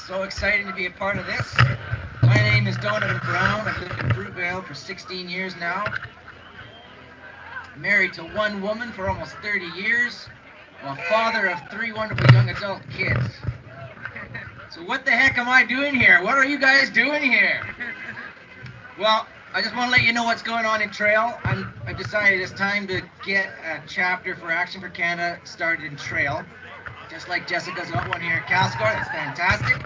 So excited to be a part of this. My name is Donovan Brown. I've lived in Fruitvale for 16 years now. Married to one woman for almost 30 years. I'm a father of three wonderful young adult kids. So what the heck am I doing here? What are you guys doing here? Well, I just want to let you know what's going on in Trail. I've decided it's time to get a chapter for Action for Canada started in Trail. Just like Jessica's got one here in Castlegar. That's fantastic.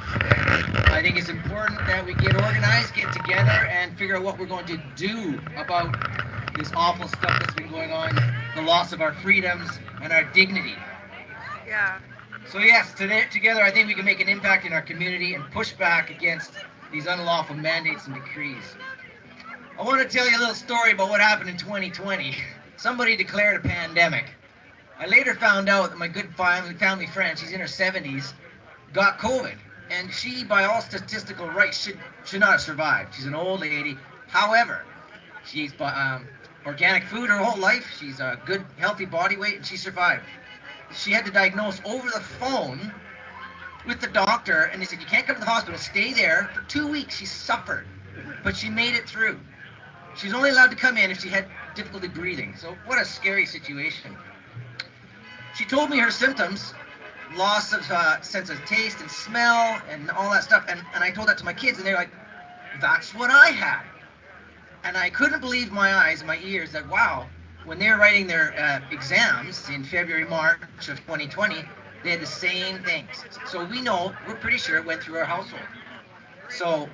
I think it's important that we get organized, get together, and figure out what we're going to do about this awful stuff that's been going on, the loss of our freedoms and our dignity. Yeah. So yes, together I think we can make an impact in our community and push back against these unlawful mandates and decrees. I want to tell you a little story about what happened in 2020. Somebody declared a pandemic. I later found out that my good family friend, she's in her 70s, got COVID. And she, by all statistical rights, should not have survived. She's an old lady. However, she's organic food her whole life. She's a good, healthy body weight, and she survived. She had to diagnose over the phone with the doctor, and they said, you can't come to the hospital, stay there. For 2 weeks, she suffered, but she made it through. She's only allowed to come in if she had difficulty breathing. So what a scary situation. She told me her symptoms, loss of sense of taste and smell and all that stuff. And I told that to my kids, and they're like, that's what I had. And I couldn't believe my eyes and my ears that, wow, when they were writing their exams in February, March of 2020, they had the same things. So we know, we're pretty sure it went through our household. So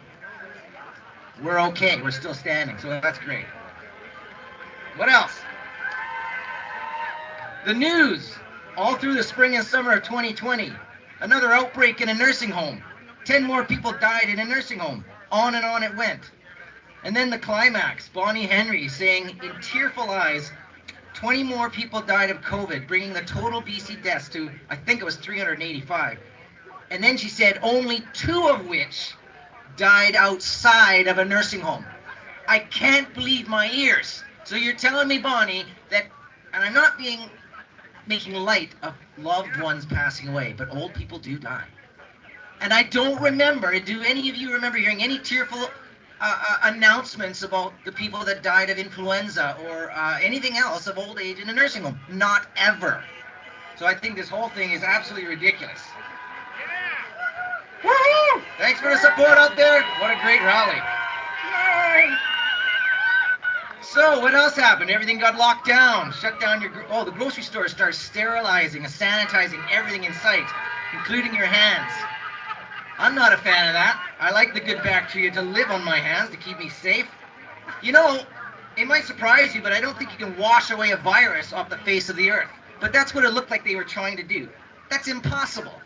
we're okay. We're still standing. So that's great. What else? The news. All through the spring and summer of 2020, another outbreak in a nursing home. 10 more people died in a nursing home. On and on it went. And then the climax, Bonnie Henry saying in tearful eyes, 20 more people died of COVID, bringing the total BC deaths to, I think it was 385. And then she said only 2 of which died outside of a nursing home. I can't believe my ears. So you're telling me, Bonnie, that, and I'm not making light of loved ones passing away, but old people do die. And I don't remember, do any of you remember hearing any tearful announcements about the people that died of influenza or anything else of old age in a nursing home? Not ever. So I think this whole thing is absolutely ridiculous. Woohoo! Thanks for the support out there. What a great rally. Yay! So what else happened? Everything got locked down. Shut down your... the grocery store starts sterilizing and sanitizing everything in sight, including your hands. I'm not a fan of that. I like the good bacteria to live on my hands to keep me safe. You know, it might surprise you, but I don't think you can wash away a virus off the face of the earth. But that's what it looked like they were trying to do. That's impossible.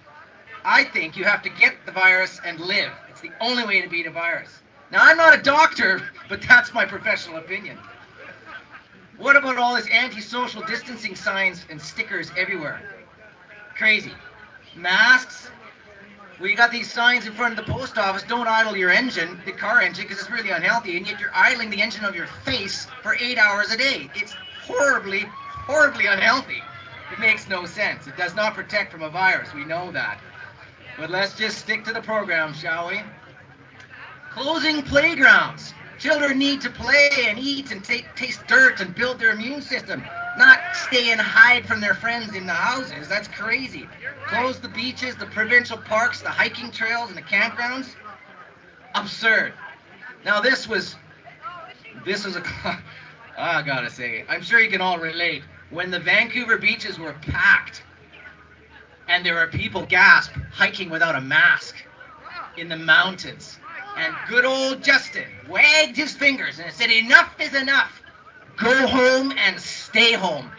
I think you have to get the virus and live. It's the only way to beat a virus. Now, I'm not a doctor, but that's my professional opinion. What about all this anti-social distancing signs and stickers everywhere? Crazy. Masks. We got these signs in front of the post office, don't idle your engine, the car engine, because it's really unhealthy, and yet you're idling the engine of your face for 8 hours a day. It's horribly, horribly unhealthy. It makes no sense. It does not protect from a virus. We know that. But let's just stick to the program, shall we? Closing playgrounds. Children need to play and eat and taste dirt and build their immune system, not stay and hide from their friends in the houses. That's crazy. Close the beaches, the provincial parks, the hiking trails, and the campgrounds. Absurd. Now this was a, I gotta say, I'm sure you can all relate. When the Vancouver beaches were packed and there were people, gasp, hiking without a mask in the mountains. And good old Justin wagged his fingers and said, enough is enough. Go home and stay home.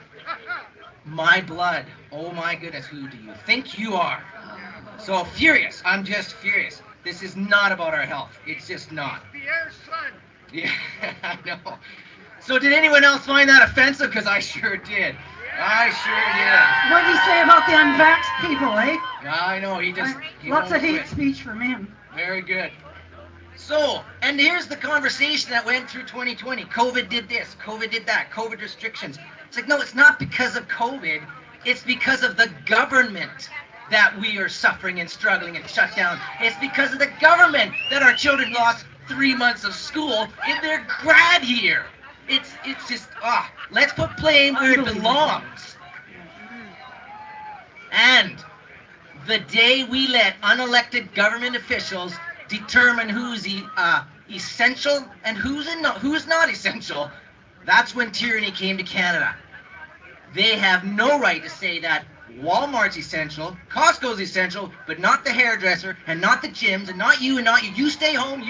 My blood. Oh my goodness, who do you think you are? So furious. I'm just furious. This is not about our health. It's just not. The air's son. Yeah, I know. So did anyone else find that offensive? Because I sure did. I sure did. What do you say about the unvaxxed people, eh? I know, he Lots won't of hate quit. speech from him. Very good. So, and here's the conversation that went through 2020. COVID did this, COVID did that, COVID restrictions. It's like, no, it's not because of COVID. It's because of the government. that we are suffering and struggling and shut down. It's because of the government that our children lost 3 months of school in their grad year. It's just let's put blame where it belongs. And the day we let unelected government officials determine who's essential and who's not essential, that's when tyranny came to Canada. They have no right to say that Walmart's essential, Costco's essential, but not the hairdresser and not the gyms and not you and not you. You stay home,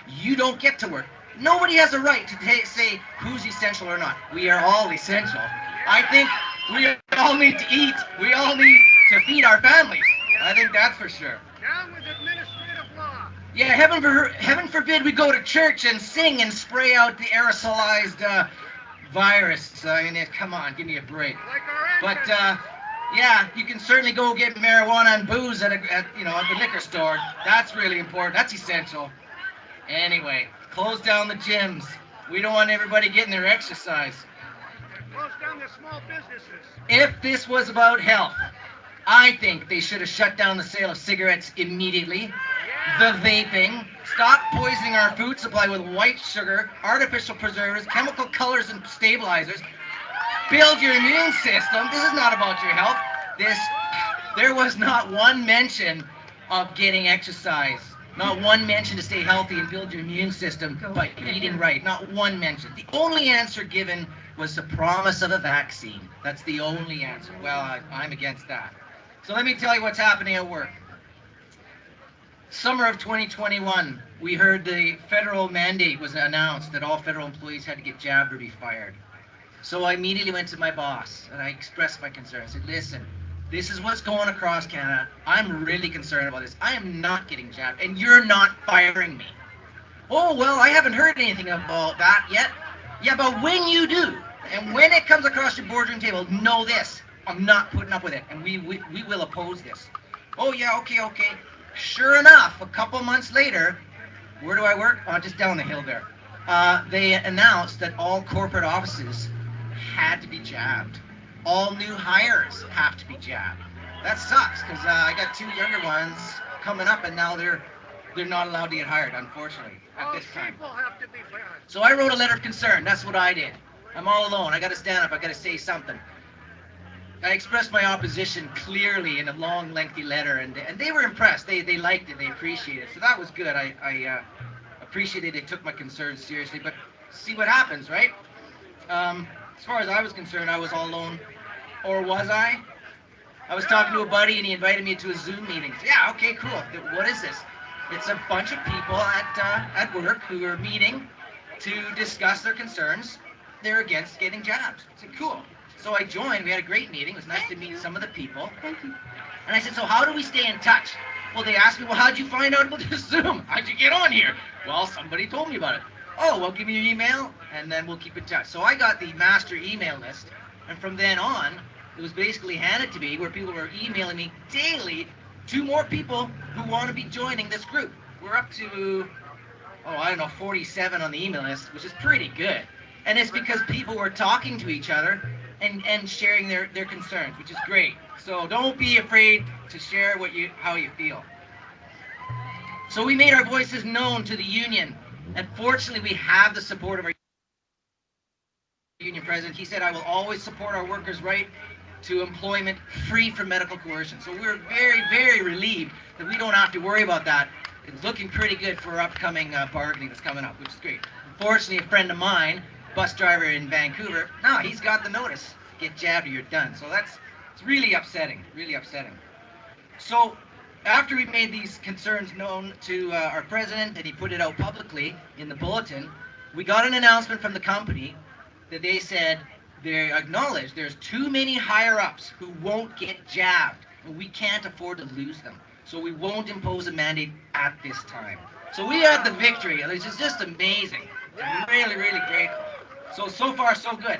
you don't get to work. Nobody has a right to say who's essential or not. We are all essential. I think we all need to eat. We all need to feed our families. I think that's for sure. Down with administrative law. Yeah, heaven forbid we go to church and sing and spray out the aerosolized virus. I mean, come on, give me a break. Like our But ancestors. yeah, you can certainly go get marijuana and booze at the liquor store. That's really important. That's essential. Anyway, close down the gyms. We don't want everybody getting their exercise. Close down the small businesses. If this was about health, I think they should have shut down the sale of cigarettes immediately. The vaping. Stop poisoning our food supply with white sugar, artificial preservatives, chemical colors, and stabilizers. Build your immune system. This is not about your health. There was not one mention of getting exercise. Not one mention to stay healthy and build your immune system by eating right. Not one mention. The only answer given was the promise of a vaccine. That's the only answer. Well, I'm against that. So let me tell you what's happening at work. Summer of 2021, we heard the federal mandate was announced that all federal employees had to get jabbed or be fired. So I immediately went to my boss and I expressed my concern. I said, listen, this is what's going across Canada. I'm really concerned about this. I am not getting jabbed and you're not firing me. Oh, well, I haven't heard anything about that yet. Yeah, but when you do, and when it comes across your boardroom table, know this. I'm not putting up with it, and we will oppose this. Oh, yeah, okay. Sure enough, a couple months later, where do I work? Just down the hill there. They announced that all corporate offices had to be jabbed. All new hires have to be jabbed. That sucks because I got two younger ones coming up, and now they're not allowed to get hired, unfortunately, at All this time. people have to be fed. So I wrote a letter of concern. That's what I did. I'm all alone. I got to stand up. I got to say something. I expressed my opposition clearly in a long, lengthy letter, and they were impressed. They liked it. They appreciated it. So that was good. I appreciated they took my concerns seriously. But see what happens, right? As far as I was concerned, I was all alone. Or was I? I was talking to a buddy, and he invited me to a Zoom meeting. Yeah, okay, cool. What is this? It's a bunch of people at work who are meeting to discuss their concerns. They're against getting jobs. I said, cool. So I joined. We had a great meeting. It was nice to meet some of the people. Thank you. And I said, so how do we stay in touch? Well, they asked me, well, how'd you find out about this Zoom? How'd you get on here? Well, somebody told me about it. Oh, well, give me your email, and then we'll keep in touch. So I got the master email list, and from then on, it was basically handed to me where people were emailing me daily, two more people who want to be joining this group. We're up to, I don't know, 47 on the email list, which is pretty good. And it's because people were talking to each other and sharing their concerns, which is great. So don't be afraid to share how you feel. So we made our voices known to the union, and fortunately we have the support of our union president. He said, I will always support our workers' right to employment free from medical coercion. So we're very, very relieved that we don't have to worry about that. It's looking pretty good for our upcoming bargaining that's coming up, which is great. Unfortunately, a friend of mine, bus driver in Vancouver, he's got the notice. Get jabbed or you're done. So it's really upsetting, really upsetting. So after we made these concerns known to our president and he put it out publicly in the bulletin, we got an announcement from the company that they said they acknowledge there's too many higher-ups who won't get jabbed, and we can't afford to lose them. So we won't impose a mandate at this time. So we had the victory, which is just amazing. I'm really, really grateful. So far, so good.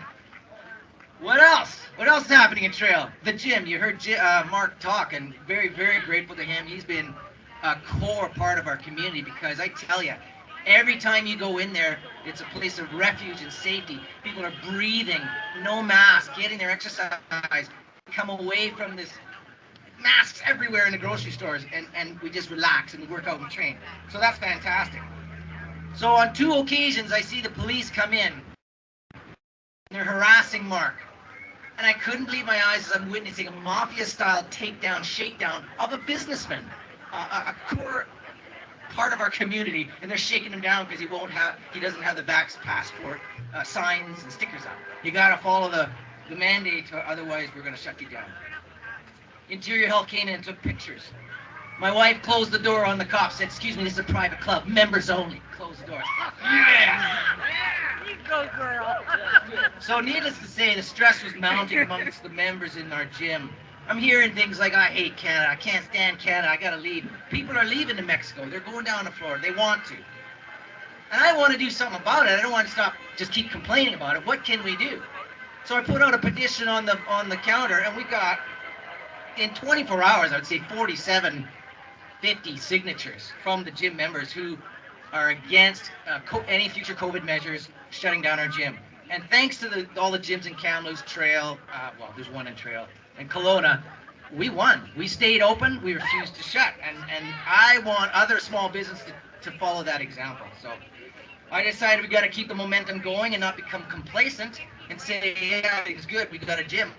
What else? What else is happening in Trail? The gym. You heard Mark talk, and very, very grateful to him. He's been a core part of our community because I tell you, every time you go in there, it's a place of refuge and safety. People are breathing, no mask, getting their exercise, come away from this masks everywhere in the grocery stores, and we just relax and we work out and train. So that's fantastic. So on 2 occasions, I see the police come in. They're harassing Mark. And I couldn't believe my eyes as I'm witnessing a mafia-style takedown, shakedown of a businessman, a core part of our community, and they're shaking him down because he doesn't have the vax passport signs and stickers up. You got to follow the mandate, or otherwise we're going to shut you down. Interior Health came in and took pictures. My wife closed the door on the cops, said, "Excuse me, this is a private club, members only." Closed the door. Yeah! You go, girl. So needless to say, the stress was mounting amongst the members in our gym. I'm hearing things like, "I hate Canada, I can't stand Canada, I gotta leave." People are leaving to Mexico, they're going down to Florida, they want to. And I want to do something about it. I don't want to just keep complaining about it. What can we do? So I put out a petition on the counter, and we got, in 24 hours, I would say 50 signatures from the gym members who are against any future COVID measures shutting down our gym. And thanks to all the gyms in Kamloops, Trail, well, there's one in Trail, and Kelowna, we won. We stayed open, we refused to shut. And I want other small businesses to follow that example. So I decided we got to keep the momentum going and not become complacent and say, yeah, everything's good, we got a gym.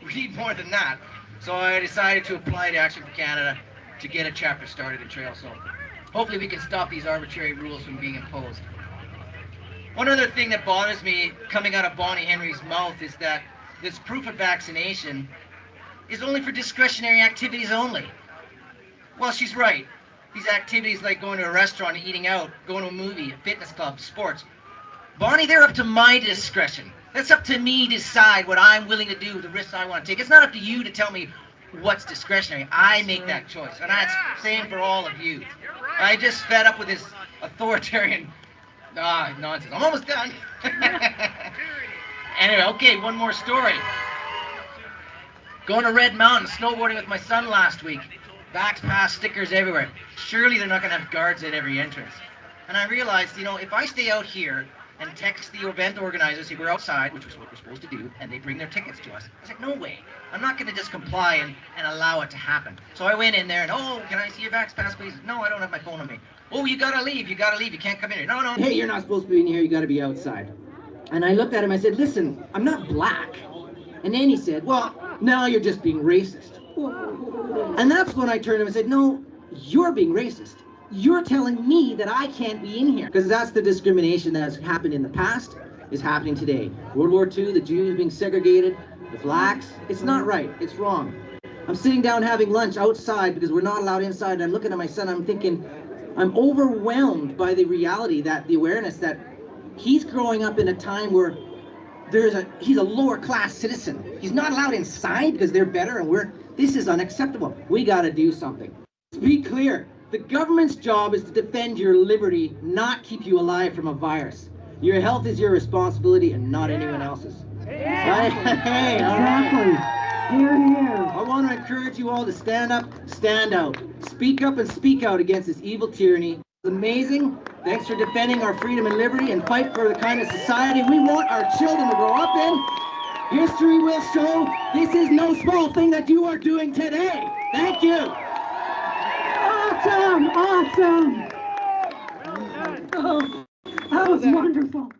We need more than that. So I decided to apply to Action for Canada to get a chapter started in Trail. So hopefully we can stop these arbitrary rules from being imposed. One other thing that bothers me coming out of Bonnie Henry's mouth is that this proof of vaccination is only for discretionary activities only. Well, she's right. These activities like going to a restaurant, eating out, going to a movie, a fitness club, sports. Bonnie, they're up to my discretion. That's up to me to decide what I'm willing to do, the risks I want to take. It's not up to you to tell me what's discretionary. I make that choice. And that's the same for all of you. I just fed up with this authoritarian nonsense. I'm almost done. Anyway, okay, one more story. Going to Red Mountain, snowboarding with my son last week. Vax pass stickers everywhere. Surely they're not going to have guards at every entrance. And I realized, if I stay out here and text the event organizers, say we're outside, which is what we're supposed to do, and they bring their tickets to us. I was like, no way. I'm not going to just comply and allow it to happen. So I went in there and, "Oh, can I see your Vax pass, please?" "No, I don't have my phone on me." "Oh, you got to leave. You can't come in here." "No. Hey, you're not supposed to be in here. You got to be outside." And I looked at him, I said, "Listen, I'm not black." And then he said, "Well, now you're just being racist." And that's when I turned to him and said, "No, you're being racist. You're telling me that I can't be in here." Because that's the discrimination that's happened in the past, is happening today. World War II, the Jews being segregated, the blacks. It's not right. It's wrong. I'm sitting down having lunch outside because we're not allowed inside, and I'm looking at my son, I'm thinking, I'm overwhelmed by the reality, that the awareness that he's growing up in a time where he's a lower class citizen. He's not allowed inside because they're better, and this is unacceptable. We got to do something. Let's be clear. The government's job is to defend your liberty, not keep you alive from a virus. Your health is your responsibility and not anyone else's. Right? Hey, Exactly. Here, here. I want to encourage you all to stand up, stand out. Speak up and speak out against this evil tyranny. It's amazing. Thanks for defending our freedom and liberty and fight for the kind of society we want our children to grow up in. History will show this is no small thing that you are doing today. Thank you. Awesome. Awesome. Well done. Oh, that was wonderful.